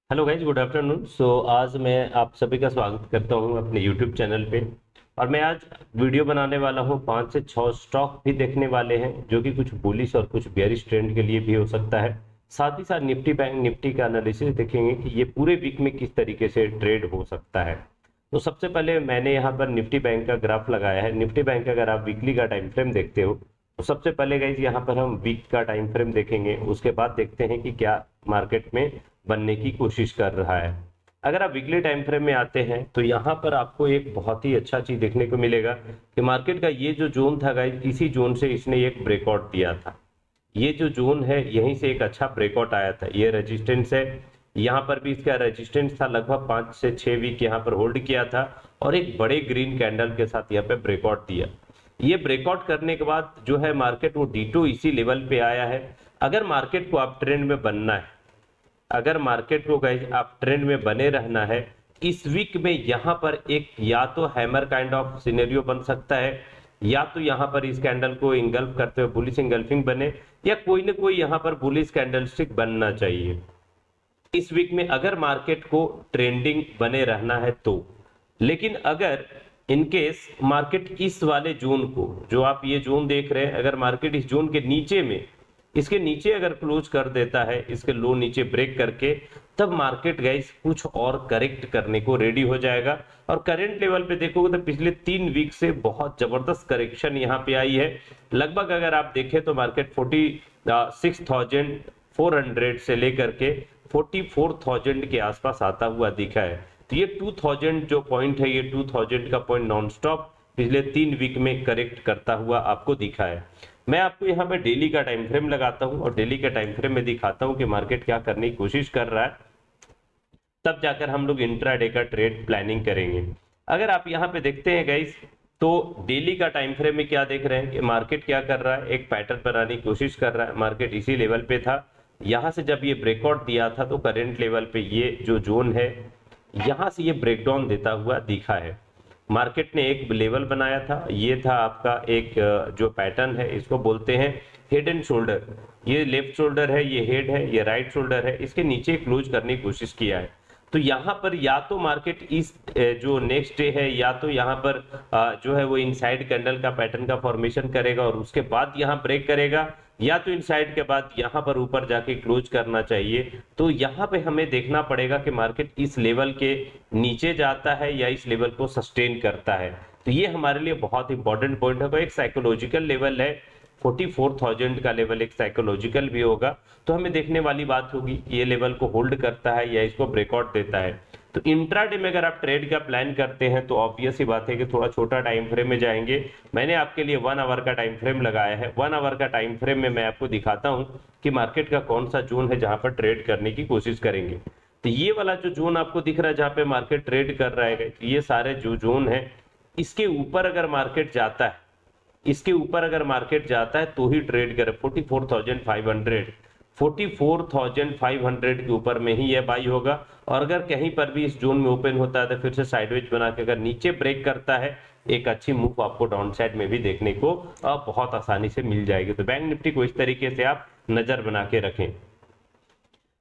Hello guys, good afternoon. आज मैं आप सभी का स्वागत करता हूं अपने यूट्यूब चैनल पे। और मैं आज वीडियो बनाने वाला हूं, 5 से 6 स्टॉक भी देखने वाले हैं जो कि कुछ बुलिश और कुछ बेयरिश ट्रेंड के लिए भी हो सकता है। साथ ही साथ निफ्टी बैंक निफ्टी का एनालिसिस देखेंगे कि ये पूरे वीक में किस तरीके से ट्रेड हो सकता है। तो सबसे पहले मैंने यहाँ पर निफ्टी बैंक का ग्राफ लगाया है। निफ्टी बैंक का अगर आप वीकली का टाइम फ्रेम देखते हो तो सबसे पहले गाइज यहाँ पर हम वीक का टाइम फ्रेम देखेंगे, उसके बाद देखते हैं कि क्या मार्केट में बनने की कोशिश कर रहा है। अगर आप वीकली टाइम फ्रेम में आते हैं तो यहाँ पर आपको एक बहुत ही अच्छा चीज देखने को मिलेगा कि मार्केट का ये जो जोन था गाइज, इसी जोन से इसने एक ब्रेकआउट दिया था। ये जो जोन है यहीं से एक अच्छा ब्रेकआउट आया था। ये रेजिस्टेंस है, यहाँ पर भी इसका रेजिस्टेंस था, लगभग 5 से 6 वीक यहाँ पर होल्ड किया था और एक बड़े ग्रीन कैंडल के साथ यहाँ पे ब्रेकआउट दिया। ये ब्रेकआउट करने के बाद जो है मार्केट वो D2 इसी लेवल पे आया है। अगर मार्केट को अप ट्रेंड में बनना है, अगर मार्केट को गाइस अप ट्रेंड में बने रहना है, इस वीक में यहाँ पर एक या तो हैमर काइंड ऑफ सिनेरियो बन सकता है, या तो यहाँ पर इस कैंडल को इंगल्फ करते हुए बुलिश इंगल्फिंग बने, या कोई ना कोई यहाँ पर बुलिश कैंडलस्टिक बनना चाहिए इस वीक में, अगर मार्केट को ट्रेंडिंग बने रहना है तो। लेकिन अगर इनकेस मार्केट इस वाले जोन को, जो आप ये जोन देख रहे हैं, अगर मार्केट इस जोन के नीचे में, इसके नीचे अगर क्लोज कर देता है, इसके लो नीचे ब्रेक करके, तब मार्केट गाइस कुछ और करेक्ट करने को रेडी हो जाएगा। और करंट लेवल पे देखोगे तो पिछले 3 वीक से बहुत जबरदस्त करेक्शन यहाँ पे आई है। लगभग अगर आप देखें तो मार्केट 46,400 से लेकर के 44,000 के आसपास आता हुआ दिखा है। तो ये 2000 जो पॉइंट है, ये 2000 का पॉइंट नॉन स्टॉप पिछले 3 वीक में करेक्ट करता हुआ आपको दिखा है। मैं आपको यहाँ पे डेली का टाइम फ्रेम लगाता हूँ और डेली के टाइम फ्रेम में दिखाता हूँ कि मार्केट क्या करने की कोशिश कर रहा है, तब जाकर हम लोग इंट्राडे का ट्रेड प्लानिंग करेंगे। अगर आप यहाँ पे देखते हैं गाइस, तो डेली का टाइम फ्रेम में क्या देख रहे हैं कि मार्केट क्या कर रहा है, एक पैटर्न बनाने की कोशिश कर रहा है। मार्केट इसी लेवल पे था, यहाँ से जब ये ब्रेकआउट दिया था तो करंट लेवल पे ये जो जोन है, यहाँ से ये ब्रेकडाउन देता हुआ दिखा है। मार्केट ने एक लेवल बनाया था, ये था आपका एक जो पैटर्न है, इसको बोलते हैं हेड एंड शोल्डर। ये लेफ्ट शोल्डर है, ये हेड है, ये राइट शोल्डर है, इसके नीचे क्लोज करने की कोशिश किया है। तो यहाँ पर या तो मार्केट इस जो नेक्स्ट डे है, या तो यहाँ पर जो है वो इनसाइड कैंडल का पैटर्न का फॉर्मेशन करेगा और उसके बाद यहाँ ब्रेक करेगा, या तो इनसाइड के बाद यहाँ पर ऊपर जाके क्लोज करना चाहिए। तो यहाँ पे हमें देखना पड़ेगा कि मार्केट इस लेवल के नीचे जाता है या इस लेवल को सस्टेन करता है। तो ये हमारे लिए बहुत इंपॉर्टेंट पॉइंट है। एक साइकोलॉजिकल लेवल है, 44,000 का लेवल एक साइकोलॉजिकल भी होगा। तो हमें देखने वाली बात होगी ये लेवल को होल्ड करता है या इसको ब्रेकआउट देता है। तो इंट्राडे में अगर आप ट्रेड का प्लान करते हैं तो ऑब्वियस ही बात है कि थोड़ा छोटा टाइम फ्रेम में जाएंगे। मैंने आपके लिए 1 आवर का टाइम फ्रेम लगाया है। 1 आवर का टाइम फ्रेम में मैं आपको दिखाता हूं कि मार्केट का कौन सा जोन है जहां पर ट्रेड करने की कोशिश करेंगे। तो ये वाला जो जोन आपको दिख रहा है जहां पे मार्केट ट्रेड कर रहा है, ये सारे जो जोन है, इसके ऊपर अगर मार्केट जाता है, इसके ऊपर अगर मार्केट जाता है तो ही ट्रेड करे। 44,500 के ऊपर में ही यह बाई होगा। और अगर कहीं पर भी इस जोन में ओपन होता है तो फिर से साइडवेज बना के अगर नीचे ब्रेक करता है, एक अच्छी मूव आपको डाउन साइड में भी देखने को बहुत आसानी से मिल जाएगी। तो बैंक निफ्टी को इस तरीके से आप नजर बना के रखें।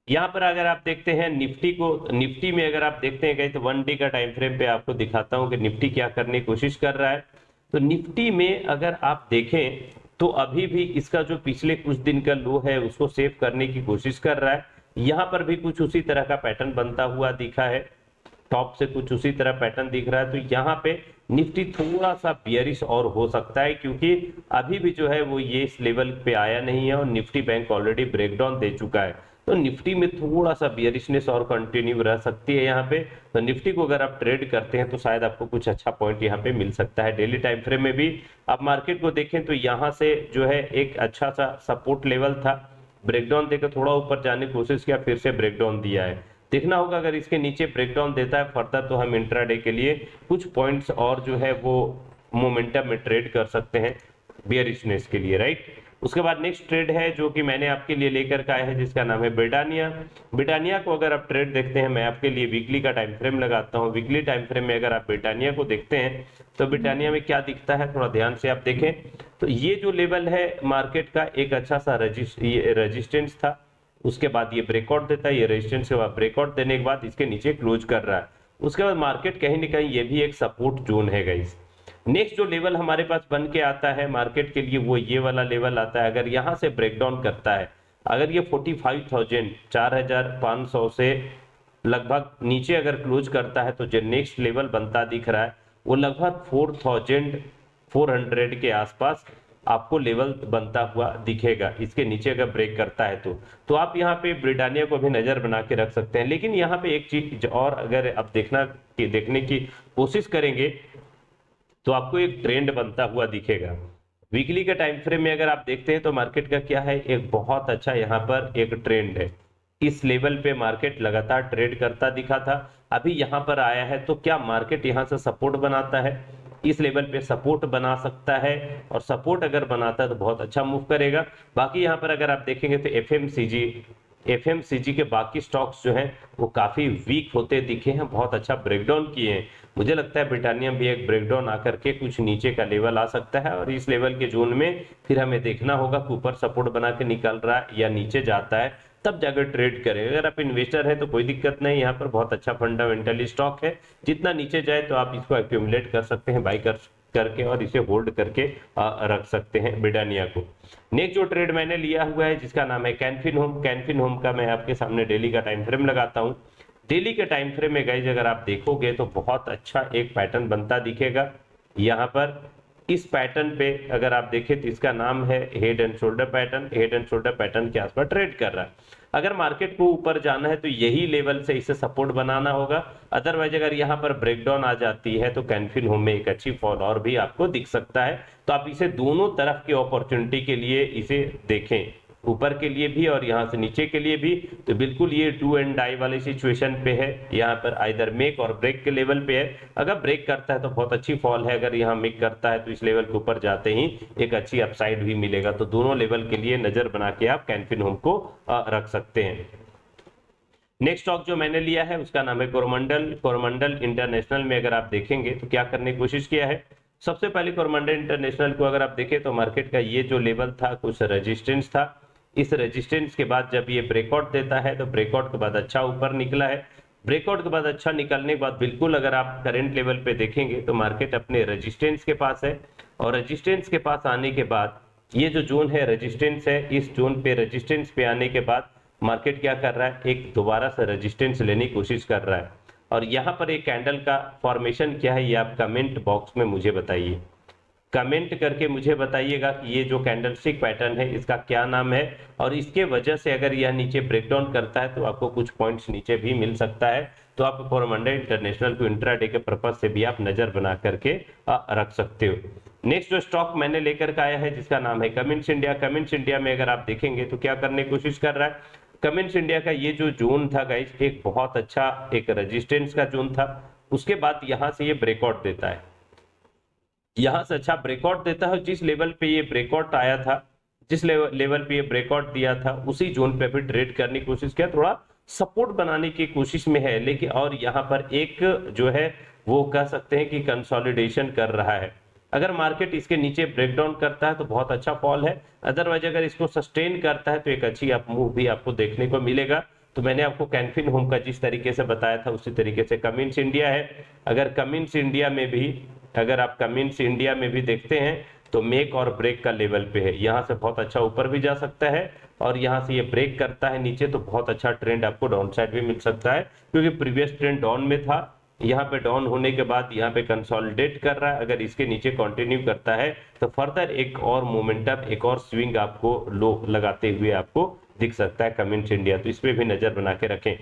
यहाँ पर अगर आप देखते हैं निफ्टी को, निफ्टी में अगर आप देखते हैं कहीं तो 1 डे का टाइम फ्रेम पे आपको दिखाता हूँ कि निफ्टी क्या करने की कोशिश कर रहा है। तो निफ्टी में अगर आप देखें तो अभी भी इसका जो पिछले कुछ दिन का लो है उसको सेव करने की कोशिश कर रहा है। यहाँ पर भी कुछ उसी तरह का पैटर्न बनता हुआ दिखा है, टॉप से कुछ उसी तरह पैटर्न दिख रहा है। तो यहाँ पे निफ्टी थोड़ा सा बियरिश और हो सकता है, क्योंकि अभी भी जो है वो ये इस लेवल पे आया नहीं है और निफ्टी बैंक ऑलरेडी ब्रेकडाउन दे चुका है। तो निफ्टी में थोड़ा सा बियरिशनेस और कंटिन्यू रह सकती है यहाँ पे। तो निफ्टी को अगर आप ट्रेड करते हैं तो शायद आपको कुछ अच्छा पॉइंट यहाँ पे मिल सकता है। डेली टाइम फ्रेम में भी आप मार्केट को देखें तो यहाँ से जो है एक अच्छा सा सपोर्ट लेवल था, ब्रेकडाउन देकर थोड़ा ऊपर जाने की कोशिश किया, फिर से ब्रेकडाउन दिया है। देखना होगा अगर इसके नीचे ब्रेकडाउन देता है फर्दर तो हम इंट्राडे के लिए कुछ पॉइंट्स और जो है वो मोमेंटम में ट्रेड कर सकते हैं बियरिशनेस के लिए, राइट। उसके बाद नेक्स्ट ट्रेड है जो कि मैंने आपके लिए लेकर के आया है, जिसका नाम है ब्रिटानिया। ब्रिटानिया को अगर आप ट्रेड देखते हैं, मैं आपके लिए वीकली का टाइम फ्रेम लगाता हूं। वीकली टाइम फ्रेम में अगर आप ब्रिटानिया को देखते हैं तो ब्रिटानिया में क्या दिखता है, थोड़ा ध्यान से आप देखें। तो ये जो लेवल है मार्केट का, एक अच्छा सा रेजिस्टेंस था, उसके बाद ये ब्रेकआउट देता है, ये रेजिस्टेंस के बाद ब्रेकआउट देने के बाद इसके नीचे क्लोज कर रहा है। उसके बाद मार्केट कहीं ना कहीं ये भी एक सपोर्ट जोन है गाइस। नेक्स्ट जो लेवल हमारे पास बन के आता है मार्केट के लिए वो ये वाला लेवल आता है। अगर यहाँ से ब्रेकडाउन करता है, अगर ये 45,000 4,500 से लगभग नीचे अगर क्लोज करता है, तो जो नेक्स्ट लेवल बनता दिख रहा है वो लगभग 4,400 के आसपास आपको लेवल बनता हुआ दिखेगा। इसके नीचे अगर ब्रेक करता है तो आप यहाँ पे ब्रिटानिया को भी नजर बना के रख सकते हैं। लेकिन यहाँ पे एक चीज और अगर आप देखने की कोशिश करेंगे तो आपको एक ट्रेंड बनता हुआ दिखेगा। वीकली के टाइम फ्रेम में अगर आप देखते हैं तो मार्केट का क्या है, एक बहुत अच्छा यहाँ पर एक ट्रेंड है। इस लेवल पे मार्केट लगातार ट्रेड करता दिखा था, अभी यहाँ पर आया है। तो क्या मार्केट यहाँ से सपोर्ट बनाता है, इस लेवल पे सपोर्ट बना सकता है, और सपोर्ट अगर बनाता है तो बहुत अच्छा मूव करेगा। बाकी यहाँ पर अगर आप देखेंगे तो एफएमसीजी के बाकी स्टॉक्स जो हैं वो काफी वीक होते दिखे हैं, बहुत अच्छा ब्रेकडाउन किए हैं। मुझे लगता है ब्रिटानिया भी एक ब्रेकडाउन आकर के कुछ नीचे का लेवल आ सकता है, और इस लेवल के जोन में फिर हमें देखना होगा कि ऊपर सपोर्ट बना के निकल रहा है या नीचे जाता है, तब जाकर ट्रेड करें। अगर आप इन्वेस्टर है तो कोई दिक्कत नहीं, यहाँ पर बहुत अच्छा फंडामेंटली स्टॉक है। जितना नीचे जाए तो आप इसको एक्यूमुलेट कर सकते हैं, बाई करके, और इसे होल्ड करके रख सकते हैं ब्रिटानिया को। नेक्स्ट जो ट्रेड मैंने लिया हुआ है जिसका नाम है कैनफिन होम का मैं आपके सामने डेली का टाइम फ्रेम लगाता हूँ। डेली के टाइम फ्रेम में गाइज अगर आप देखोगे तो बहुत अच्छा एक पैटर्न बनता दिखेगा। यहाँ पर इस पैटर्न पे अगर आप देखें तो इसका नाम है head and shoulder pattern. Head and shoulder pattern के आसपास ट्रेड कर रहा है। अगर मार्केट को ऊपर जाना है तो यही लेवल से इसे सपोर्ट बनाना होगा, अदरवाइज अगर यहाँ पर ब्रेकडाउन आ जाती है तो कैनफिन होम में एक अच्छी फॉल और भी आपको दिख सकता है। तो आप इसे दोनों तरफ की अपॉर्चुनिटी के लिए इसे देखें, ऊपर के लिए भी और यहाँ से नीचे के लिए भी। तो बिल्कुल ये डू एंड डाई वाली सिचुएशन पे है, यहाँ पर आइदर मेक और ब्रेक के लेवल पे है। अगर ब्रेक करता है तो बहुत अच्छी फॉल है, अगर यहाँ मेक करता है तो इस लेवल के ऊपर जाते ही एक अच्छी अपसाइड भी मिलेगा। तो दोनों लेवल के लिए नजर बना के आप कैनफिन होम को रख सकते हैं। नेक्स्ट स्टॉक जो मैंने लिया है उसका नाम है कोरोमंडल इंटरनेशनल में अगर आप देखेंगे तो क्या करने की कोशिश किया है। सबसे पहले कोरोमंडल इंटरनेशनल को अगर आप देखें तो मार्केट का ये जो लेवल था कुछ रेजिस्टेंस था। इस रेजिस्टेंस के बाद जब ये ब्रेकआउट देता है तो ब्रेकआउट के बाद अच्छा ऊपर निकला है। ब्रेकआउट के बाद अच्छा निकलने के बाद बिल्कुल अगर आप करंट लेवल पे देखेंगे तो मार्केट अपने रेजिस्टेंस के पास है, और रेजिस्टेंस के पास आने के बाद ये जो जोन है रेजिस्टेंस है, इस जोन पे रेजिस्टेंस पे आने के बाद मार्केट क्या कर रहा है, एक दोबारा से रेजिस्टेंस लेने की कोशिश कर रहा है। और यहाँ पर एक कैंडल का फॉर्मेशन क्या है ये आप कमेंट बॉक्स में मुझे बताइए, कमेंट करके मुझे बताइएगा कि ये जो कैंडलस्टिक पैटर्न है इसका क्या नाम है, और इसके वजह से अगर यह नीचे ब्रेकडाउन करता है तो आपको कुछ पॉइंट्स नीचे भी मिल सकता है। तो आप कोरोमंडल इंटरनेशनल को इंट्राडे के पर्पज से भी आप नजर बना करके रख सकते हो। नेक्स्ट जो स्टॉक मैंने लेकर के आया है जिसका नाम है कमिंस इंडिया। कमिंस इंडिया में अगर आप देखेंगे तो क्या करने की कोशिश कर रहा है, कमिंस इंडिया का ये जो जोन था गाइस एक बहुत अच्छा एक रेजिस्टेंस का जोन था। उसके बाद यहाँ से ये ब्रेकआउट देता है, यहाँ से अच्छा ब्रेकआउट देता है। जिस लेवल पे ये ब्रेकआउट आया था, जिस लेवल पे ये ब्रेकआउट दिया था उसी जोन पे भी ट्रेड करने की कोशिश किया, थोड़ा सपोर्ट बनाने की कोशिश में है। लेकिन और यहाँ पर एक जो है वो कह सकते हैं कि कंसोलिडेशन कर रहा है। अगर मार्केट इसके नीचे ब्रेकडाउन करता है तो बहुत अच्छा फॉल है, अदरवाइज अगर इसको सस्टेन करता है तो एक अच्छी आप मूव भी आपको देखने को मिलेगा। तो मैंने आपको कैनफिन होम का जिस तरीके से बताया था उसी तरीके से कमिंस इंडिया है। अगर कमिंस इंडिया में भी अगर आप कमिंस इंडिया में भी देखते हैं तो मेक और ब्रेक का लेवल पे है, यहाँ से बहुत अच्छा ऊपर भी जा सकता है, और यहाँ से ये ब्रेक करता है नीचे तो बहुत अच्छा ट्रेंड आपको डाउन साइड भी मिल सकता है, क्योंकि प्रीवियस ट्रेंड डाउन में था। यहाँ पे डाउन होने के बाद यहाँ पे कंसोलिडेट कर रहा है, अगर इसके नीचे कंटिन्यू करता है तो फर्दर एक और मोमेंटम एक और स्विंग आपको लो लगाते हुए आपको दिख सकता है कमिंस इंडिया। तो इस पे भी नजर बना के रखें।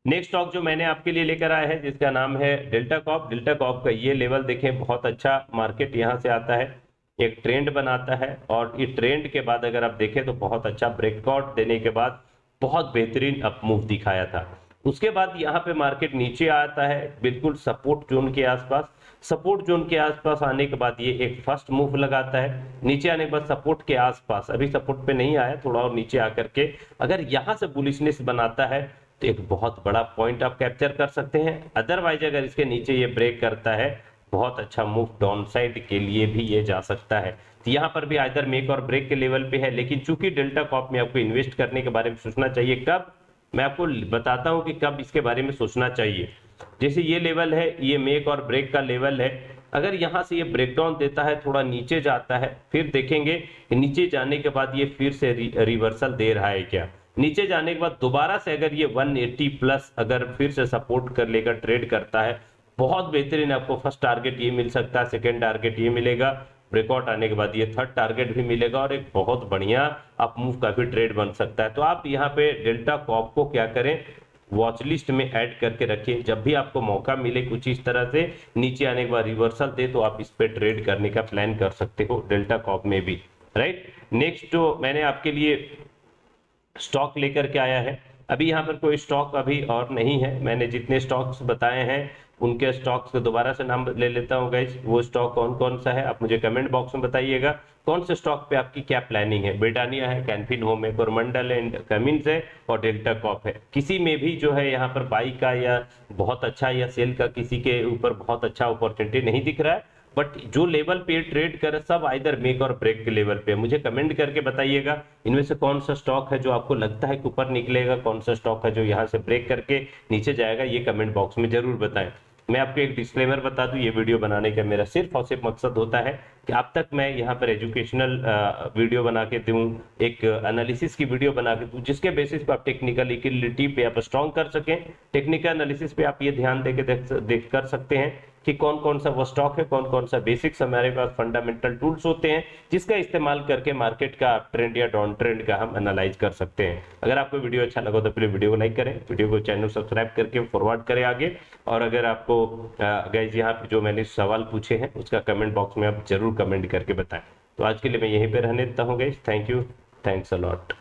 नेक्स्ट स्टॉक जो मैंने आपके लिए लेकर आया है जिसका नाम है डेल्टा कॉप। डेल्टा कॉप का ये लेवल देखें, बहुत अच्छा मार्केट यहाँ से आता है, एक ट्रेंड बनाता है, और इस ट्रेंड के बाद अगर आप देखें तो बहुत अच्छा ब्रेकआउट देने के बाद बहुत बेहतरीन अप मूव दिखाया था। उसके बाद यहाँ पे मार्केट नीचे आता है बिल्कुल सपोर्ट जोन के आसपास। सपोर्ट जोन के आसपास आने के बाद ये एक फर्स्ट मूव लगाता है, नीचे आने के बाद सपोर्ट के आसपास, अभी सपोर्ट पे नहीं आया, थोड़ा और नीचे आकर के अगर यहाँ से बुलिशनेस बनाता है तो एक बहुत बड़ा पॉइंट आप कैप्चर कर सकते हैं। अदरवाइज अगर इसके नीचे ये ब्रेक करता है बहुत अच्छा मूव डाउन साइड के लिए भी ये जा सकता है। तो यहाँ पर भी आइदर मेक और ब्रेक के लेवल पे है, लेकिन चूंकि डेल्टा कॉप में आपको इन्वेस्ट करने के बारे में सोचना चाहिए। कब, मैं आपको बताता हूँ कि कब इसके बारे में सोचना चाहिए। जैसे ये लेवल है, ये मेक और ब्रेक का लेवल है, अगर यहाँ से ये ब्रेकडाउन देता है, थोड़ा नीचे जाता है, फिर देखेंगे कि नीचे जाने के बाद ये फिर से रिवर्सल दे रहा है क्या। नीचे जाने के बाद दोबारा से अगर ये 180 प्लस अगर फिर से सपोर्ट कर लेकर ट्रेड करता है, बहुत बेहतरीन, आपको फर्स्ट टारगेट ये मिल सकता है, सेकेंड टारगेट ये मिलेगा, ब्रेकआउट आने के बाद ये थर्ड टारगेट भी मिलेगा, और एक बहुत बढ़िया अप मूव का भी ट्रेड बन सकता है। तो आप यहाँ पे डेल्टा कॉप को क्या करें, वॉच लिस्ट में ऐड करके रखिए। जब भी आपको मौका मिले कुछ इस तरह से नीचे आने के बाद रिवर्सल दे, तो आप इस पे ट्रेड करने का प्लान कर सकते हो डेल्टा कॉप में भी, राइट। नेक्स्ट जो मैंने आपके लिए स्टॉक लेकर के आया है, अभी यहाँ पर कोई स्टॉक अभी और नहीं है। मैंने जितने स्टॉक्स बताए हैं उनके स्टॉक्स को दोबारा से नाम ले लेता हूँ गाइस। वो स्टॉक कौन कौन सा है आप मुझे कमेंट बॉक्स में बताइएगा, कौन से स्टॉक पे आपकी क्या प्लानिंग है। ब्रिटानिया है, कैनफिन होम है, कोरमंडल एंड कमिंस है, और डेल्टा कॉप है। किसी में भी जो है यहाँ पर बाई का या बहुत अच्छा या सेल का किसी के ऊपर बहुत अच्छा अपॉर्चुनिटी नहीं दिख रहा है, बट जो लेवल पे ट्रेड करे सब आइदर मेक और ब्रेक के लेवल पे। मुझे कमेंट करके बताइएगा इनमें से कौन सा स्टॉक है जो आपको लगता है कि ऊपर निकलेगा, कौन सा स्टॉक है जो यहाँ से ब्रेक करके नीचे जाएगा, ये कमेंट बॉक्स में जरूर बताएं। मैं आपको एक डिस्क्लेमर बता दूं, ये वीडियो बनाने का मेरा सिर्फ और सिर्फ मकसद होता है कि अब तक मैं यहाँ पर एजुकेशनल वीडियो बना के दूं, एक एनालिसिस की वीडियो बना के दूं, जिसके बेसिस पे आप टेक्निकलिटी पे आप स्ट्रॉन्ग कर सकें। टेक्निकल एनालिसिस पे आप ये ध्यान देख कर सकते हैं कि कौन कौन सा वो स्टॉक है, कौन कौन सा बेसिक्स हमारे पास फंडामेंटल टूल्स होते हैं जिसका इस्तेमाल करके मार्केट का ट्रेंड या डाउन ट्रेंड का हम एनालाइज कर सकते हैं। अगर आपको वीडियो अच्छा लगा तो प्लीज वीडियो को लाइक करें, वीडियो को चैनल सब्सक्राइब करके फॉरवर्ड करें आगे। और अगर आपको गाइस यहाँ पे जो मैंने सवाल पूछे हैं उसका कमेंट बॉक्स में आप जरूर कमेंट करके बताएं। तो आज के लिए मैं यहीं पे रहने देता हूँ guys, thank you, thanks a lot.